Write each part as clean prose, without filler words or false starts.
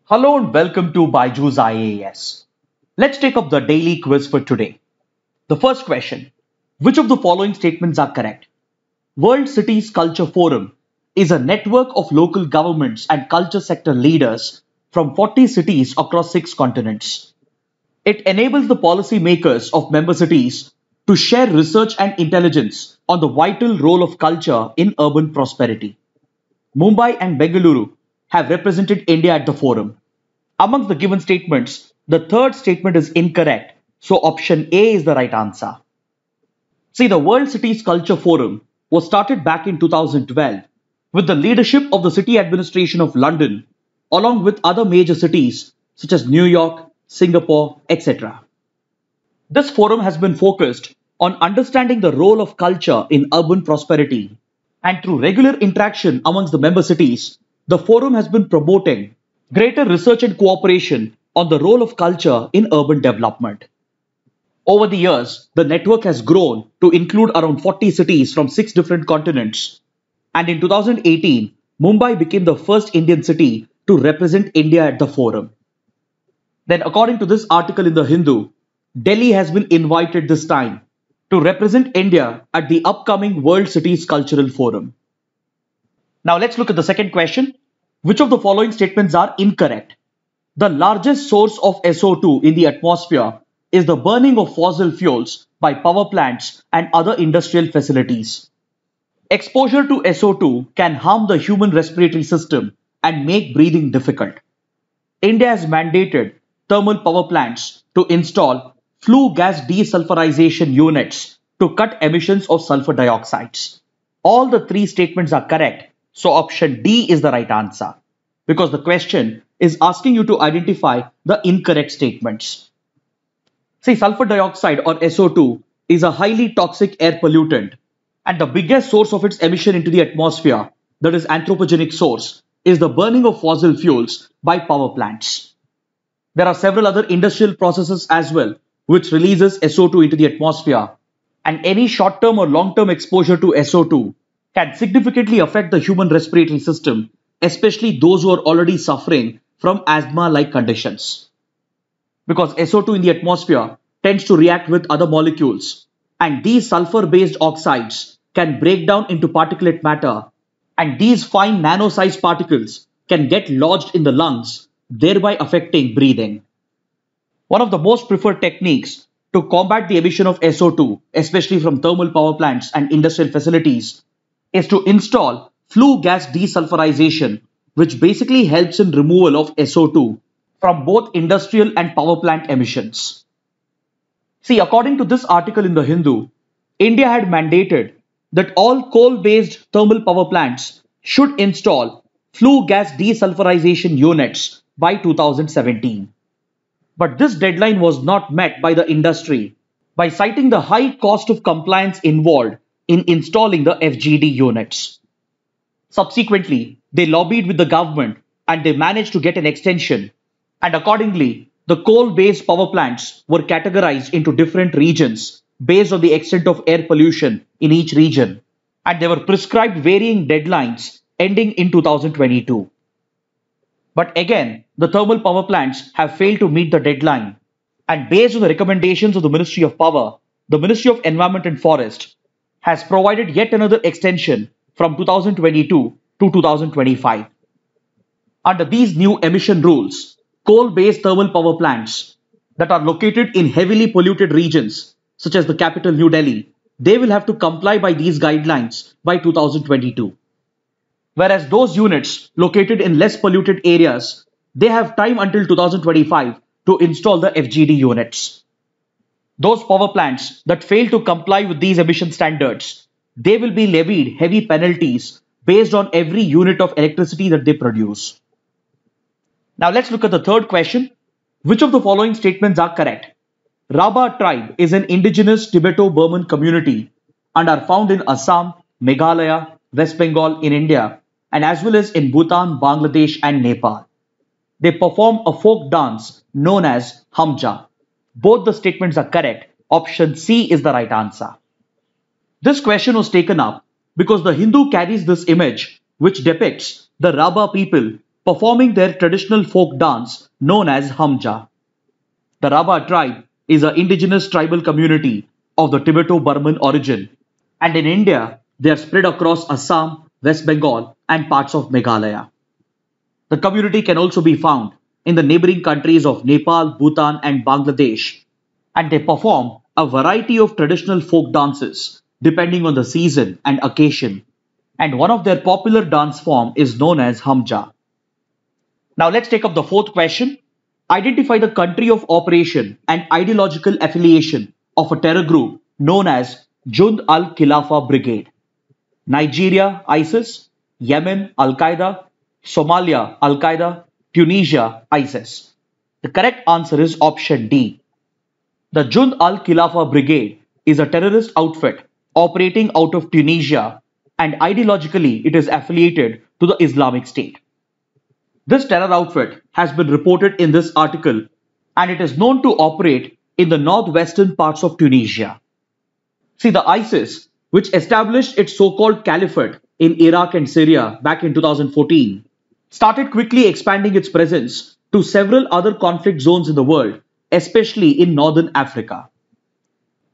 Hello and welcome to BYJU'S IAS. Let's take up the daily quiz for today. The first question, which of the following statements are correct? World Cities Culture Forum is a network of local governments and culture sector leaders from 40 cities across 6 continents. It enables the policy makers of member cities to share research and intelligence on the vital role of culture in urban prosperity. Mumbai and Bengaluru have represented India at the forum. Amongst the given statements, the third statement is incorrect, so option A is the right answer. See, the World Cities Culture Forum was started back in 2012 with the leadership of the City Administration of London, along with other major cities such as New York, Singapore, etc. This forum has been focused on understanding the role of culture in urban prosperity, and through regular interaction amongst the member cities, the forum has been promoting greater research and cooperation on the role of culture in urban development. Over the years, the network has grown to include around 40 cities from 6 different continents. And in 2018, Mumbai became the first Indian city to represent India at the forum. Then, according to this article in The Hindu, Delhi has been invited this time to represent India at the upcoming World Cities Cultural Forum. Now let's look at the second question. Which of the following statements are incorrect? The largest source of SO2 in the atmosphere is the burning of fossil fuels by power plants and other industrial facilities. Exposure to SO2 can harm the human respiratory system and make breathing difficult. India has mandated thermal power plants to install flue gas desulphurization units to cut emissions of sulfur dioxides. All the three statements are correct, so option D is the right answer, because the question is asking you to identify the incorrect statements. See, sulfur dioxide or SO2 is a highly toxic air pollutant, and the biggest source of its emission into the atmosphere, that is anthropogenic source, is the burning of fossil fuels by power plants. There are several other industrial processes as well which releases SO2 into the atmosphere, and any short-term or long-term exposure to SO2 can significantly affect the human respiratory system, especially those who are already suffering from asthma-like conditions. Because SO2 in the atmosphere tends to react with other molecules, and these sulfur-based oxides can break down into particulate matter, and these fine nano-sized particles can get lodged in the lungs, thereby affecting breathing. One of the most preferred techniques to combat the emission of SO2, especially from thermal power plants and industrial facilities, is to install flue gas desulphurization, which basically helps in removal of SO2 from both industrial and power plant emissions. See, according to this article in The Hindu, India had mandated that all coal-based thermal power plants should install flue gas desulphurization units by 2017. But this deadline was not met by the industry by citing the high cost of compliance involved in installing the FGD units. Subsequently, they lobbied with the government and they managed to get an extension, and accordingly, the coal-based power plants were categorized into different regions based on the extent of air pollution in each region, and they were prescribed varying deadlines ending in 2022. But again, the thermal power plants have failed to meet the deadline, and based on the recommendations of the Ministry of Power, the Ministry of Environment and Forest has provided yet another extension from 2022 to 2025. Under these new emission rules, coal-based thermal power plants that are located in heavily polluted regions, such as the capital New Delhi, they will have to comply by these guidelines by 2022. Whereas those units located in less polluted areas, they have time until 2025 to install the FGD units. Those power plants that fail to comply with these emission standards, they will be levied heavy penalties based on every unit of electricity that they produce. Now let's look at the third question. Which of the following statements are correct? Rabha tribe is an indigenous Tibeto-Burman community and are found in Assam, Meghalaya, West Bengal in India, and as well as in Bhutan, Bangladesh and Nepal. They perform a folk dance known as Hamja. Both the statements are correct. Option C is the right answer. This question was taken up because The Hindu carries this image which depicts the Rabha people performing their traditional folk dance known as Hamja. The Rabha tribe is an indigenous tribal community of the Tibeto-Burman origin, and in India they are spread across Assam, West Bengal and parts of Meghalaya. The community can also be found in the neighboring countries of Nepal, Bhutan and Bangladesh, and they perform a variety of traditional folk dances depending on the season and occasion, and one of their popular dance form is known as Hamja. Now let's take up the fourth question. Identify the country of operation and ideological affiliation of a terror group known as Jund al-Khilafa Brigade. Nigeria, ISIS; Yemen, Al-Qaeda; Somalia, Al-Qaeda; Tunisia, ISIS. The correct answer is option D. The Jund al-Khilafa Brigade is a terrorist outfit operating out of Tunisia, and ideologically it is affiliated to the Islamic State. This terror outfit has been reported in this article, and it is known to operate in the northwestern parts of Tunisia. See, the ISIS, which established its so-called caliphate in Iraq and Syria back in 2014, started quickly expanding its presence to several other conflict zones in the world, especially in northern Africa.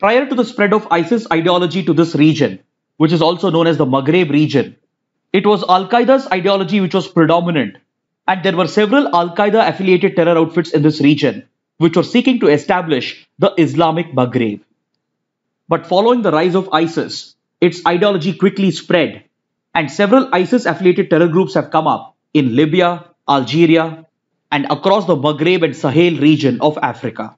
Prior to the spread of ISIS ideology to this region, which is also known as the Maghreb region, it was Al-Qaeda's ideology which was predominant, and there were several Al-Qaeda affiliated terror outfits in this region which were seeking to establish the Islamic Maghreb. But following the rise of ISIS, its ideology quickly spread, and several ISIS-affiliated terror groups have come up in Libya, Algeria, and across the Maghreb and Sahel region of Africa.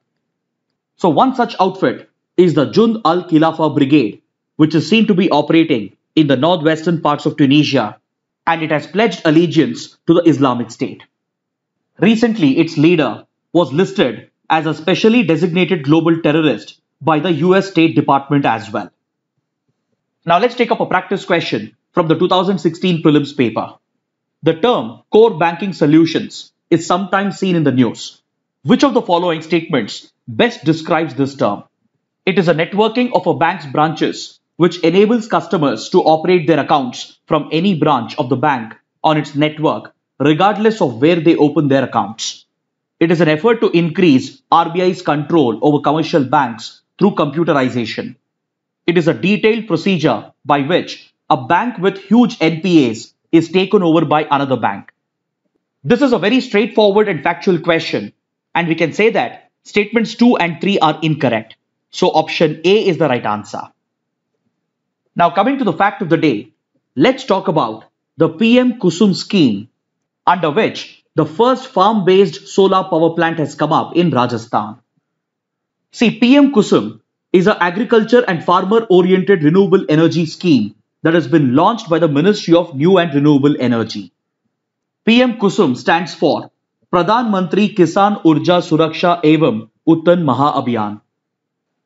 So one such outfit is the Jund al-Khilafa Brigade, which is seen to be operating in the northwestern parts of Tunisia, and it has pledged allegiance to the Islamic State. Recently, its leader was listed as a specially designated global terrorist by the US State Department as well. Now let's take up a practice question from the 2016 prelims paper. The term core banking solutions is sometimes seen in the news. Which of the following statements best describes this term? It is a networking of a bank's branches which enables customers to operate their accounts from any branch of the bank on its network, regardless of where they open their accounts. It is an effort to increase RBI's control over commercial banks through computerization. It is a detailed procedure by which a bank with huge NPAs is taken over by another bank. This is a very straightforward and factual question, and we can say that statements 2 and 3 are incorrect. So option A is the right answer. Now coming to the fact of the day, let's talk about the PM KUSUM scheme, under which the first farm-based solar power plant has come up in Rajasthan. See, PM KUSUM is an agriculture and farmer-oriented renewable energy scheme that has been launched by the Ministry of New and Renewable Energy. PM KUSUM stands for Pradhan Mantri Kisan Urja Suraksha Evam Uttan Maha Abhiyan.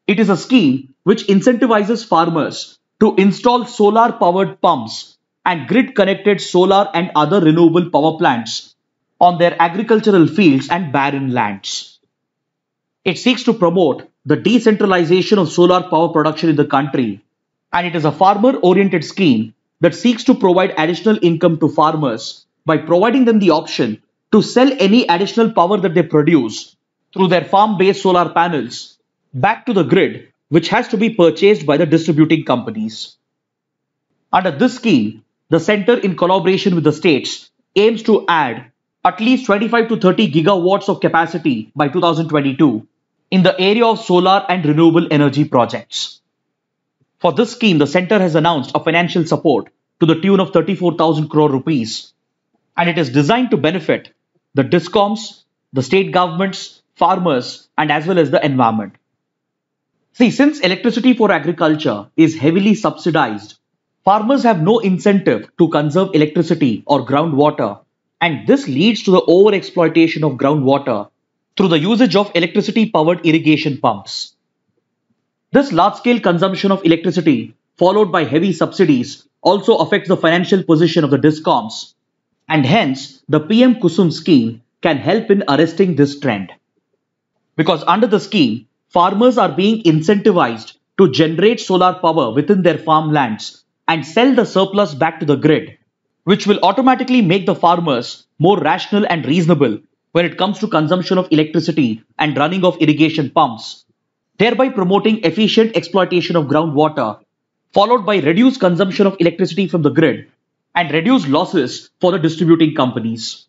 It is a scheme which incentivizes farmers to install solar-powered pumps and grid-connected solar and other renewable power plants on their agricultural fields and barren lands. It seeks to promote the decentralization of solar power production in the country, and it is a farmer-oriented scheme that seeks to provide additional income to farmers by providing them the option to sell any additional power that they produce through their farm-based solar panels back to the grid, which has to be purchased by the distributing companies. Under this scheme, the center, in collaboration with the states, aims to add at least 25 to 30 gigawatts of capacity by 2022 in the area of solar and renewable energy projects. For this scheme, the center has announced a financial support to the tune of 34,000 crore rupees, and it is designed to benefit the DISCOMs, the state governments, farmers, and as well as the environment. See, since electricity for agriculture is heavily subsidized, farmers have no incentive to conserve electricity or groundwater, and this leads to the overexploitation of groundwater through the usage of electricity-powered irrigation pumps. This large-scale consumption of electricity, followed by heavy subsidies, also affects the financial position of the DISCOMs, and hence the PM KUSUM scheme can help in arresting this trend. Because under the scheme, farmers are being incentivized to generate solar power within their farmlands and sell the surplus back to the grid, which will automatically make the farmers more rational and reasonable when it comes to consumption of electricity and running of irrigation pumps, thereby promoting efficient exploitation of groundwater, followed by reduced consumption of electricity from the grid and reduced losses for the distributing companies.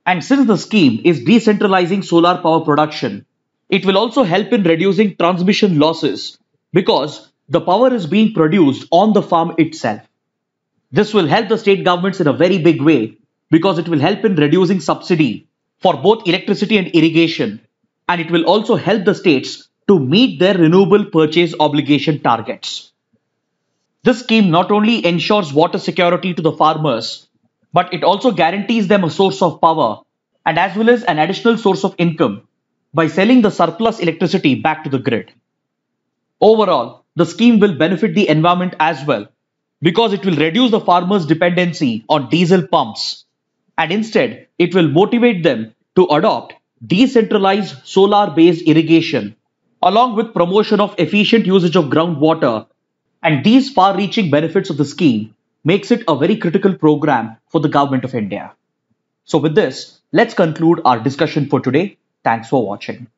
And since the scheme is decentralizing solar power production, it will also help in reducing transmission losses because the power is being produced on the farm itself. This will help the state governments in a very big way because it will help in reducing subsidy for both electricity and irrigation, and it will also help the states to meet their renewable purchase obligation targets. This scheme not only ensures water security to the farmers, but it also guarantees them a source of power and as well as an additional source of income by selling the surplus electricity back to the grid. Overall, the scheme will benefit the environment as well because it will reduce the farmers' dependency on diesel pumps and instead it will motivate them to adopt decentralized solar-based irrigation along with promotion of efficient usage of groundwater, and these far-reaching benefits of the scheme makes it a very critical program for the Government of India. So with this, let's conclude our discussion for today. Thanks for watching.